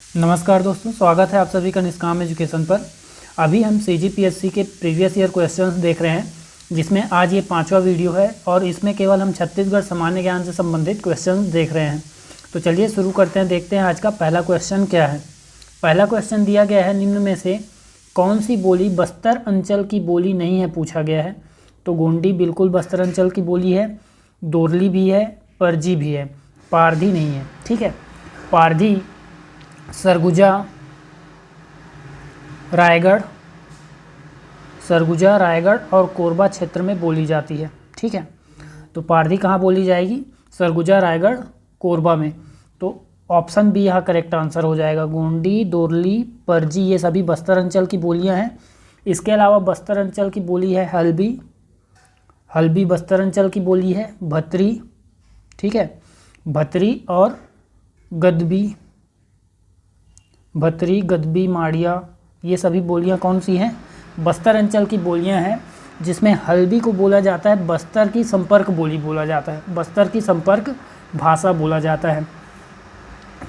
नमस्कार दोस्तों, स्वागत है आप सभी का निष्काम एजुकेशन पर। अभी हम CGPSC के प्रीवियस ईयर क्वेश्चंस देख रहे हैं, जिसमें आज ये 5वां वीडियो है और इसमें केवल हम छत्तीसगढ़ सामान्य ज्ञान से संबंधित क्वेश्चंस देख रहे हैं। तो चलिए शुरू करते हैं, देखते हैं आज का पहला क्वेश्चन क्या है। पहला क्वेश्चन दिया गया है, निम्न में से कौन सी बोली बस्तर अंचल की बोली नहीं है, पूछा गया है। तो गोंडी बिल्कुल बस्तर अंचल की बोली है, दोरली भी है, परजी भी है, पारधी नहीं है। ठीक है, पारधी सरगुजा रायगढ़ और कोरबा क्षेत्र में बोली जाती है। ठीक है, तो पारधी कहाँ बोली जाएगी? सरगुजा, रायगढ़, कोरबा में। तो ऑप्शन बी यहाँ करेक्ट आंसर हो जाएगा। गोंडी, दोरली, परजी ये सभी बस्तर अंचल की बोलियाँ हैं। इसके अलावा बस्तर अंचल की बोली है हल्बी बस्तर अंचल की बोली है। भतरी, ठीक है, भतरी और गदबी, माड़िया ये सभी बोलियां कौन सी हैं? बस्तर अंचल की बोलियां हैं, जिसमें हल्बी को बोला जाता है बस्तर की संपर्क बोली बोला जाता है, बस्तर की संपर्क भाषा बोला जाता है।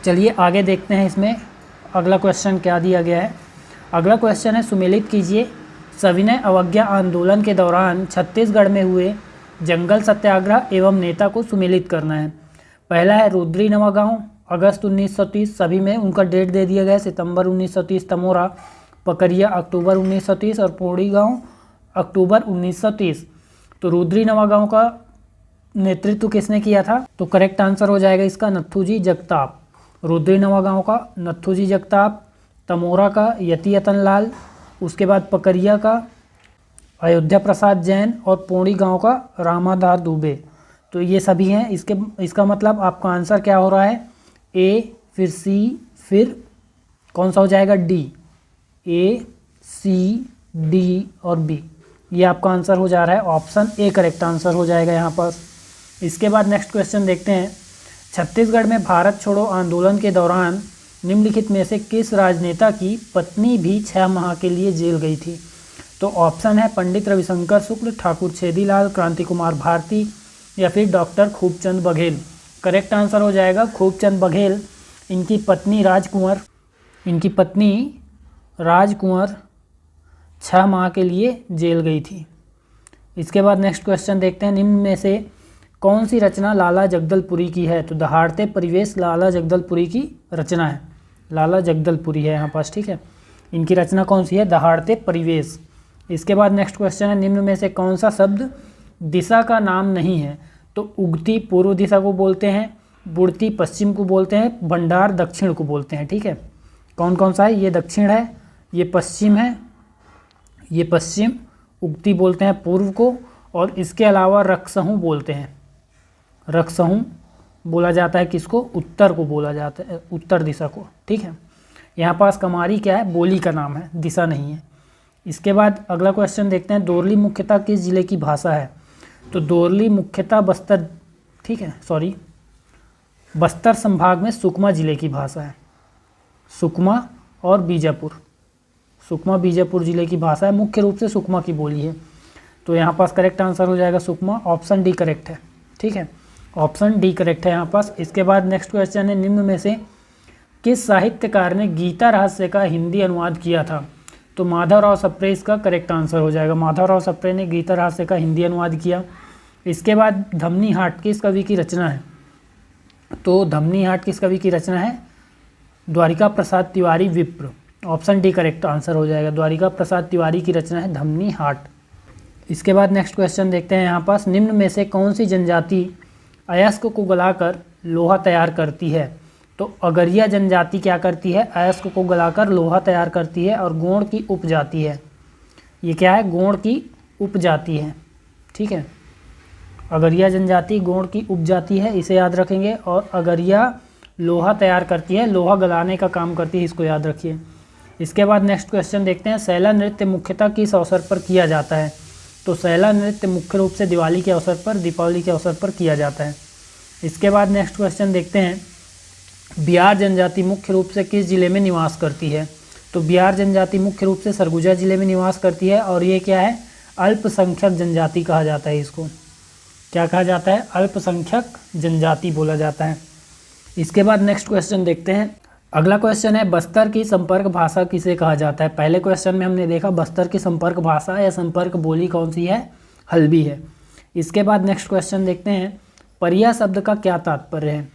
चलिए आगे देखते हैं, इसमें अगला क्वेश्चन क्या दिया गया है। अगला क्वेश्चन है, सुमेलित कीजिए सविनय अवज्ञा आंदोलन के दौरान छत्तीसगढ़ में हुए जंगल सत्याग्रह एवं नेता को सुमेलित करना है। पहला है रुद्री नवागांव, अगस्त 1930, सभी में उनका डेट दे दिया गया है। सितंबर 1930 तमोरा, पकरिया अक्टूबर 1930 और पोड़ी गांव अक्टूबर 1930। तो रुद्री नवागांव का नेतृत्व किसने किया था? तो करेक्ट आंसर हो जाएगा इसका नत्थूजी जगताप। रुद्री नवागांव का नत्थूजी जगताप, तमोरा का यति यतन लाल, उसके बाद पकरिया का अयोध्या प्रसाद जैन और पोड़ी गांव का रामाधार दुबे। तो ये सभी हैं। इसका मतलब आपका आंसर क्या हो रहा है? ए, फिर सी, फिर कौन सा हो जाएगा? डी। ए, सी, डी और बी, ये आपका आंसर हो जा रहा है। ऑप्शन ए करेक्ट आंसर हो जाएगा यहाँ पर। इसके बाद नेक्स्ट क्वेश्चन देखते हैं। छत्तीसगढ़ में भारत छोड़ो आंदोलन के दौरान निम्नलिखित में से किस राजनेता की पत्नी भी 6 माह के लिए जेल गई थी? तो ऑप्शन है पंडित रविशंकर शुक्ल, ठाकुर छेदीलाल, क्रांति कुमार भारती या फिर doctor Khubchand Baghel. Correct answer हो जाएगा खूबचंद बघेल। इनकी पत्नी राजकुंवर 6 माह के लिए जेल गई थी। इसके बाद नेक्स्ट क्वेश्चन देखते हैं। निम्न में से कौन सी रचना लाला जगदलपुरी की है? तो दहाड़ते परिवेश लाला जगदलपुरी की रचना है। लाला जगदलपुरी है यहाँ पास। ठीक है, इनकी रचना कौन सी है? दहाड़ते परिवेश। इसके बाद नेक्स्ट क्वेश्चन है, निम्न में से कौन सा शब्द दिशा का नाम नहीं है? तो उगती पूर्व दिशा को बोलते हैं, बुड़ती पश्चिम को बोलते हैं, भंडार दक्षिण को बोलते हैं। ठीक है, कौन कौन सा है? ये दक्षिण है, ये पश्चिम है, ये पश्चिम, उगती बोलते हैं पूर्व को, और इसके अलावा रक्सहूँ बोलते हैं। रक्सहूँ बोला जाता है किसको? उत्तर को बोला जाता है, उत्तर दिशा को। ठीक है, यहाँ पास कमारी क्या है? बोली का नाम है, दिशा नहीं है। इसके बाद अगला क्वेश्चन देखते हैं। दोरली मुख्यतः किस जिले की भाषा है? तो दोरली मुख्यतः बस्तर संभाग में सुकमा जिले की भाषा है। सुकमा और बीजापुर जिले की भाषा है, मुख्य रूप से सुकमा की बोली है। तो यहाँ पास करेक्ट आंसर हो जाएगा सुकमा। ऑप्शन डी करेक्ट है। ठीक है, ऑप्शन डी करेक्ट है यहाँ पास। इसके बाद नेक्स्ट क्वेश्चन है, निम्न में से किस साहित्यकार ने गीता रहस्य का हिंदी अनुवाद किया था? तो माधवराव सप्रे इसका करेक्ट आंसर हो जाएगा। माधवराव सप्रे ने गीता रहस्य का हिंदी अनुवाद किया। इसके बाद धमनी हाट किस कवि की रचना है? तो धमनी हाट किस कवि की रचना है? द्वारिका प्रसाद तिवारी विप्र। ऑप्शन डी करेक्ट आंसर हो जाएगा। द्वारिका प्रसाद तिवारी की रचना है धमनी हाट। इसके बाद नेक्स्ट क्वेश्चन देखते हैं यहाँ पास। निम्न में से कौन सी जनजाति अयस्क को गलाकर लोहा तैयार करती है? तो अगरिया जनजाति क्या करती है? अयस्क को गलाकर लोहा तैयार करती है और गोंड की उपजाति है। ये क्या है? गोंड की उपजाति है। ठीक है, अगरिया जनजाति गोंड की उपजाति है, इसे याद रखेंगे। और अगरिया लोहा तैयार करती है, लोहा गलाने का काम करती है, इसको याद रखिए। इसके बाद नेक्स्ट क्वेश्चन देखते हैं। सैला नृत्य मुख्यतः किस अवसर पर किया जाता है? तो सैला नृत्य मुख्य रूप से दिवाली के अवसर पर, दीपावली के अवसर पर किया जाता है। इसके बाद नेक्स्ट क्वेश्चन देखते हैं। बिहार जनजाति मुख्य रूप से किस जिले में निवास करती है? तो बिहार जनजाति मुख्य रूप से सरगुजा जिले में निवास करती है। और ये क्या है? अल्पसंख्यक जनजाति कहा जाता है। इसको क्या कहा जाता है? अल्पसंख्यक जनजाति बोला जाता है। इसके बाद नेक्स्ट क्वेश्चन देखते हैं। अगला क्वेश्चन है बस्तर की संपर्क भाषा किसे कहा जाता है। पहले क्वेश्चन में हमने देखा बस्तर की संपर्क भाषा या संपर्क बोली कौन सी है, हल्बी है। इसके बाद नेक्स्ट क्वेश्चन देखते हैं परिया शब्द का क्या तात्पर्य है।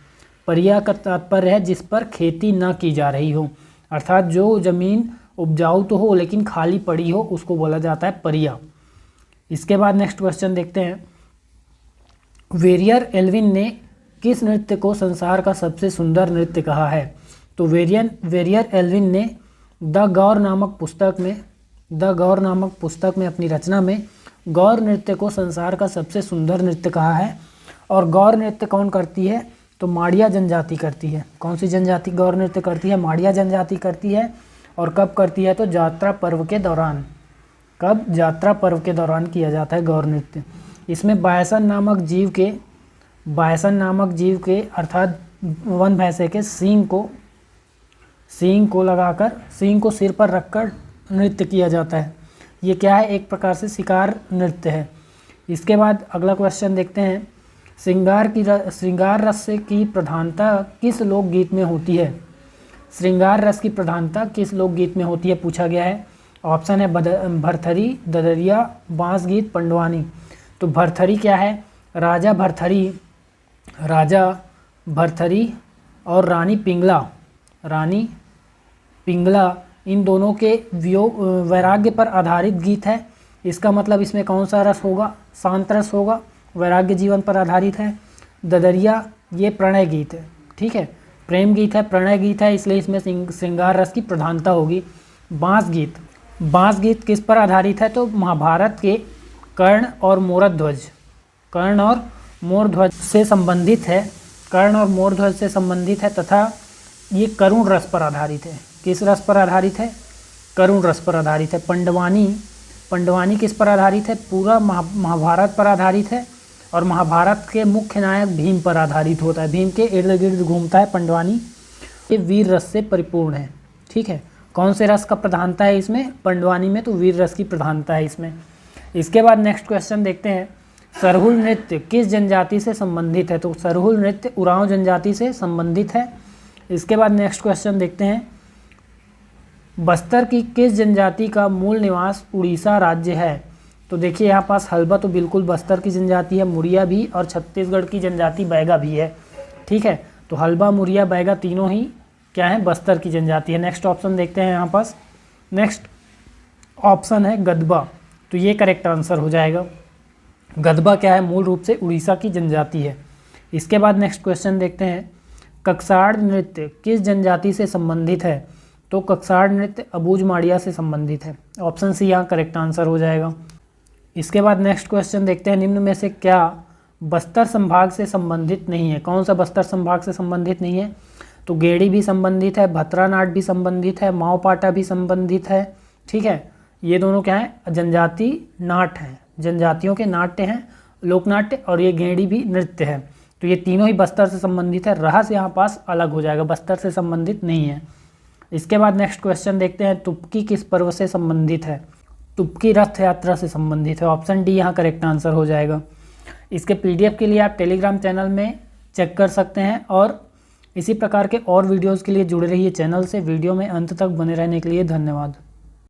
परिया का तात्पर्य है जिस पर खेती न की जा रही हो, अर्थात जो ज़मीन उपजाऊ तो हो लेकिन खाली पड़ी हो उसको बोला जाता है परिया। इसके बाद नेक्स्ट क्वेश्चन देखते हैं वेरियर एल्विन ने किस नृत्य को संसार का सबसे सुंदर नृत्य कहा है। तो वेरियर एल्विन ने द गौर नामक पुस्तक में अपनी रचना में गौर नृत्य को संसार का सबसे सुंदर नृत्य कहा है। और गौर नृत्य कौन करती है, तो माड़िया जनजाति करती है। कौन सी जनजाति गौर नृत्य करती है, माड़िया जनजाति करती है। और कब करती है, तो यात्रा पर्व के दौरान। कब, यात्रा पर्व के दौरान किया जाता है गौर नृत्य। इसमें बायसन नामक जीव के अर्थात वन भैंसे के सींग को सिर पर रखकर नृत्य किया जाता है। ये क्या है, एक प्रकार से शिकार नृत्य है। इसके बाद अगला क्वेश्चन देखते हैं श्रृंगार रस की प्रधानता किस लोकगीत में होती है। श्रृंगार रस की प्रधानता किस लोकगीत में होती है पूछा गया है। ऑप्शन है भरथरी, ददरिया, बांस गीत, पंडवानी। तो भरथरी क्या है, राजा भरथरी और रानी पिंगला इन दोनों के वैराग्य पर आधारित गीत है। इसका मतलब इसमें कौन सा रस होगा, शांत रस होगा, वैराग्य जीवन पर आधारित है। ददरिया ये प्रणय गीत है, ठीक है, प्रेम गीत है, प्रणय गीत है, इसलिए इसमें श्रृंगार रस की प्रधानता होगी। बांस गीत किस पर आधारित है, तो महाभारत के कर्ण और मोरध्वज से संबंधित है तथा ये करुण रस पर आधारित है। किस रस पर आधारित है, करुण रस पर आधारित है। पंडवानी किस पर आधारित है, पूरा महाभारत पर आधारित है और महाभारत के मुख्य नायक भीम पर आधारित होता है। भीम के इर्द गिर्द घूमता है पंडवानी। ये वीर रस से परिपूर्ण है, ठीक है। कौन से रस का प्रधानता है इसमें, पंडवानी में, तो वीर रस की प्रधानता है इसमें। इसके बाद नेक्स्ट क्वेश्चन देखते हैं सरहुल नृत्य किस जनजाति से संबंधित है। तो सरहुल नृत्य उरांव जनजाति से संबंधित है। इसके बाद नेक्स्ट क्वेश्चन देखते हैं बस्तर की किस जनजाति का मूल निवास उड़ीसा राज्य है। तो देखिए यहाँ पास हल्बा तो बिल्कुल बस्तर की जनजाति है, मुरिया भी, और छत्तीसगढ़ की जनजाति बैगा भी है, ठीक है। तो हल्बा, मुरिया, बैगा तीनों ही क्या है, बस्तर की जनजाति है। नेक्स्ट ऑप्शन देखते हैं यहाँ पास, नेक्स्ट ऑप्शन है गदबा। तो ये करेक्ट आंसर हो जाएगा। गदबा क्या है, मूल रूप से उड़ीसा की जनजाति है। इसके बाद नेक्स्ट क्वेश्चन देखते हैं कक्साड़ नृत्य किस जनजाति से संबंधित है। तो कक्साड़ नृत्य अबूझ माड़िया से संबंधित है। ऑप्शन सी यहाँ करेक्ट आंसर हो जाएगा। इसके बाद नेक्स्ट क्वेश्चन देखते हैं निम्न में से क्या बस्तर संभाग से संबंधित नहीं है। कौन सा बस्तर संभाग से संबंधित नहीं है, तो गेड़ी भी संबंधित है, भतरा नाट भी संबंधित है, माओ पाटा भी संबंधित है, ठीक है। ये दोनों क्या है, जनजाति नाट हैं, जनजातियों के नाट्य हैं, लोकनाट्य, और ये गेड़ी भी नृत्य है। तो ये तीनों ही बस्तर से संबंधित है। रहस्य यहाँ पास अलग हो जाएगा, बस्तर से संबंधित नहीं है। इसके बाद नेक्स्ट क्वेश्चन देखते हैं तुपकी किस पर्व से संबंधित है। तुपकी रथ यात्रा से संबंधित है। ऑप्शन डी यहाँ करेक्ट आंसर हो जाएगा। इसके पीडीएफ के लिए आप टेलीग्राम चैनल में चेक कर सकते हैं और इसी प्रकार के और वीडियोज़ के लिए जुड़े रहिए चैनल से। वीडियो में अंत तक बने रहने के लिए धन्यवाद।